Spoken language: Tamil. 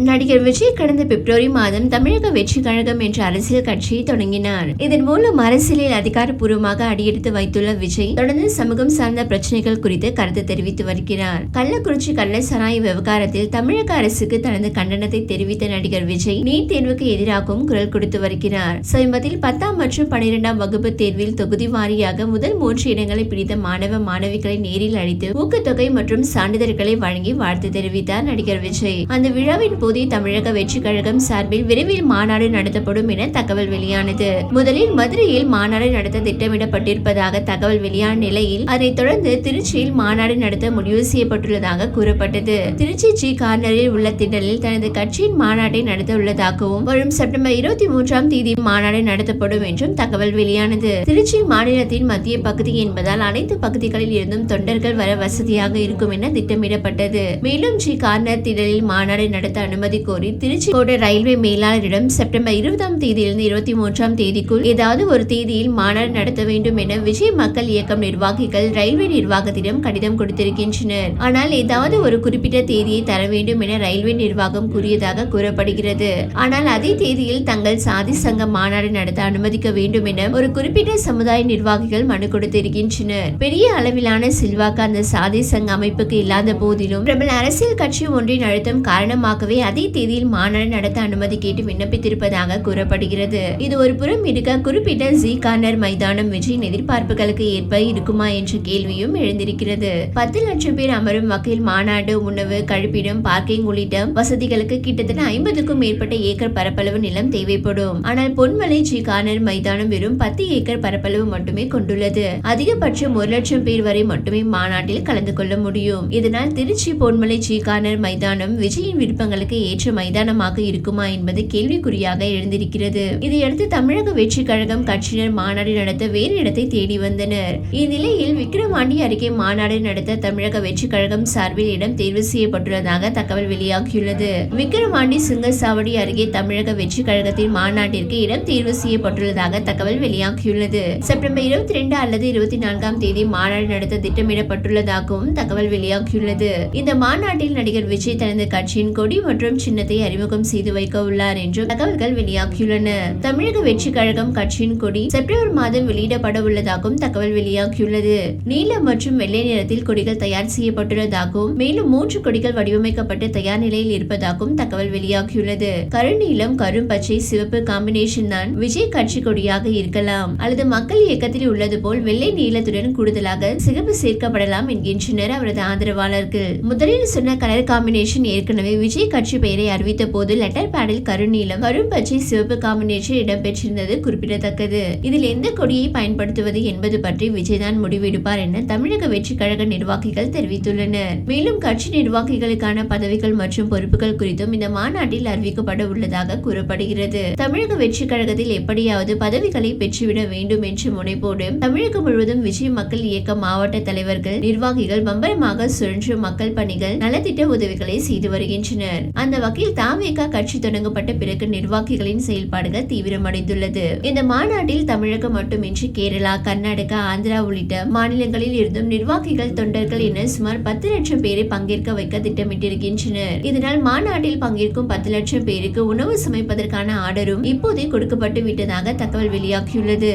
நடிகர் விஜய் கடந்த பிப்ரவரி மாதம் தமிழக வெற்றி கழகம் என்ற அரசியல் கட்சியை தொடங்கினார். இதன் மூலம் அரசியலில் அதிகாரப்பூர்வமாக அடியெடுத்து வைத்துள்ள விஜய் தொடர்ந்து சமூகம் சார்ந்த பிரச்சனைகள் குறித்து கருத்து தெரிவித்து வருகிறார். கள்ளக்குறிச்சி கள்ளசாராய விவகாரத்தில் தமிழக அரசுக்கு தனது கண்டனத்தை தெரிவித்த நடிகர் விஜய் நீட் தேர்வுக்கு எதிராகவும் குரல் கொடுத்து வருகிறார். சமீபத்தில் 10ஆம் மற்றும் 12ஆம் வகுப்பு தேர்வில் தொகுதி வாரியாக முதல் 3 இடங்களை பிடித்த மாணவ மாணவிகளை நேரில் அழைத்து ஊக்கத்தொகை மற்றும் சான்றிதழ்களை வழங்கி வாழ்த்து தெரிவித்தார் நடிகர் விஜய். அந்த விழாவின் போதே தமிழக வெற்றி கழகம் சார்பில் விரைவில் மாநாடு நடத்தப்படும் என தகவல் வெளியானது. முதலில் மதுரையில் மாநாடு நடத்த திட்டமிடப்பட்டிருப்பதாக தகவல் வெளியான நிலையில் அதைத் தொடர்ந்து திருச்சியில் மாநாடு நடத்த முடிவு செய்யப்பட்டுள்ளதாக கூறப்பட்டது. திருச்சி ஜி கார்னரில் உள்ள திடலில் தனது கட்சியின் மாநாட்டை நடத்த உள்ளதாகவும் வரும் செப்டம்பர் 23ஆம் தேதி மாநாடு நடத்தப்படும் என்றும் தகவல் வெளியானது. திருச்சி மாநிலத்தின் மத்திய பகுதி என்பதால் அனைத்து பகுதிகளில் இருந்தும் தொண்டர்கள் வர வசதியாக இருக்கும் என திட்டமிடப்பட்டது. மேலும் ஜி கார்னர் திடலில் மாநாடு நடத்த அனுமதி கோரி திருச்சி கோட்ட ரயில்வே மேலாளரிடம் செப்டம்பர் 20ஆம் தேதியிலிருந்து 23ஆம் தேதிக்குள் ஏதாவது ஒரு தேதியில் மாநாடு நடத்த வேண்டும் என விஜய் மக்கள் இயக்கம் நிர்வாகிகள் ரயில்வே நிர்வாகத்திடம் கடிதம் கொடுத்திருக்கின்றனர். ஆனால் ஏதாவது ஒரு குறிப்பிட்ட தேதியை தர வேண்டும் என ரயில்வே நிர்வாகம் கூறியதாக கூறப்படுகிறது. ஆனால் அதே தேதியில் தங்கள் சாதி சங்க மாநாடு நடத்த அனுமதிக்க வேண்டும் என ஒரு குறிப்பிட்ட சமுதாய நிர்வாகிகள் மனு கொடுத்திருக்கின்றனர். பெரிய அளவிலான செல்வாக்கு அந்த சாதி சங்க அமைப்புக்கு இல்லாத போதிலும் பிரபல அரசியல் கட்சி ஒன்றின் அழுத்தம் காரணமாகவே அதே தேதியில் மாநாடு நடத்த அனுமதி கேட்டு விண்ணப்பித்திருப்பதாக கூறப்படுகிறது. இது ஒரு புறம் இருக்க குறிப்பிட்ட ஜி கார்னர் மைதானம் விஜயின் எதிர்பார்ப்புகளுக்கு ஏற்ப இருக்குமா என்ற கேள்வியும் எழுந்திருக்கிறது. 10 லட்சம் பேர் அமரும் வகையில் மாநாடு, உணவு, கழிப்பிடம், பார்க்கிங் உள்ளிட்ட வசதிகளுக்கு கிட்டத்தட்ட 50க்கும் மேற்பட்ட ஏக்கர் பரப்பளவு நிலம் தேவைப்படும். ஆனால் பொன்மலை ஜி கார்னர் மைதானம் வெறும் 10 ஏக்கர் பரப்பளவு மட்டுமே கொண்டுள்ளது. அதிகபட்சம் 1 லட்சம் பேர் வரை மட்டுமே மாநாட்டில் கலந்து கொள்ள முடியும். இதனால் திருச்சி பொன்மலை ஜி கார்னர் மைதானம் விஜயின் விருப்பங்களுக்கு ஏற்ற மைதானமாக இருக்குமா என்பது கேள்விக்குறியாக எழுந்திருக்கிறது. இதையடுத்து தமிழக வெற்றி கழகம் கட்சியினர் மாநாடு நடத்த வேறு இடத்தை தேடி வந்தனர். இந்நிலையில் விக்கிரவாண்டி அருகே மாநாடு நடத்த தமிழக வெற்றி கழகம் சார்பில் இடம் தேர்வு செய்யப்பட்டுள்ளதாக தகவல் வெளியாகியுள்ளது. விக்கிரவாண்டி சுங்கசாவடி அருகே தமிழக வெற்றி கழகத்தின் மாநாட்டிற்கு இடம் தேர்வு செய்யப்பட்டுள்ளதாக தகவல் வெளியாகியுள்ளது. செப்டம்பர் 22 அல்லது 24ஆம் தேதி மாநாடு நடத்த திட்டமிடப்பட்டுள்ளதாகவும் தகவல் வெளியாகியுள்ளது. இந்த மாநாட்டில் நடிகர் விஜய் தனது கட்சியின் கொடி மற்றும் சின்னத்தை அறிமுகம் செய்து வைக்க உள்ளார் என்றும் தகவல்கள் வெளியாகியுள்ளன. தமிழக வெற்றி கழகம் கட்சியின் கொடி செப்டம்பர் மாதம் வெளியிடப்பட உள்ளதாகவும் தகவல் வெளியாகியுள்ளது. நீல மற்றும் வெள்ளை நிறத்தில் கொடிகள் தயார் செய்யப்பட்டுள்ளதாகவும் மேலும் 3 கொடிகள் வடிவமைக்கப்பட்டு தயார் நிலையில் இருப்பதாகவும் தகவல் வெளியாகியுள்ளது. கருநீலம், கரும்பச்சை, சிவப்பு காம்பினேஷன் தான் விஜய் கட்சி கொடியாக இருக்கலாம் அல்லது மக்கள் இயக்கத்தில் உள்ளது போல் வெள்ளை நீலத்துடன் கூடுதலாக சிகப்பு சேர்க்கப்படலாம் என்கின்றனர் அவரது ஆதரவாளர்கள். முதலில் சொன்ன கலர் காம்பினேஷன் ஏற்கனவே விஜய் கட்சி பெயரை அறிவித்த போது லெட்டர் பேடில் கருநீலம், கரும்பச்சை, சிவப்பு காம்பினேஷன் இடம்பெற்றிருந்தது குறிப்பிடத்தக்கது. இதில் எந்த கொடியை பயன்படுத்துவது என்பது பற்றி விஜய் தான் முடிவெடுப்பார் என தமிழக வெற்றி கழக நிர்வாகிகள் தெரிவித்துள்ளனர். மேலும் கட்சி நிர்வாகிகளுக்கான பதவிகள் மற்றும் பொறுப்புகள் குறித்தும் இந்த மாநாட்டில் அறிவிக்கப்பட உள்ளதாக கூறப்படுகிறது. தமிழக வெற்றி கழகத்தில் எப்படியாவது பதவிகளை பெற்றுவிட வேண்டும் என்ற முனைப்போடு தமிழகம் முழுவதும் விஜய் மக்கள் இயக்க மாவட்ட தலைவர்கள், நிர்வாகிகள் பம்பரமாக சுழன்று மக்கள் பணிகள், நலத்திட்ட உதவிகளை செய்து வருகின்றனர். அந்த வகையில் தாவேகா கட்சி தொடங்கப்பட்ட பிறகு நிர்வாகிகளின் செயல்பாடுகள் தீவிரமடைந்துள்ளது. இந்த மாநாட்டில் தமிழகம் மட்டுமின்றி கேரளா, கர்நாடகா, ஆந்திரா உள்ளிட்ட மாநிலங்களில் இருந்தும் நிர்வாகிகள், தொண்டர்கள் என சுமார் 10 லட்சம் பேரை பங்கேற்க வைக்க திட்டமிட்டிருக்கின்றனர். இதனால் மாநாட்டில் பங்கேற்கும் 10 லட்சம் பேருக்கு உணவு சமைப்பதற்கான ஆர்டரும் இப்போதே கொடுக்கப்பட்டு விட்டதாக தகவல் வெளியாகியுள்ளது.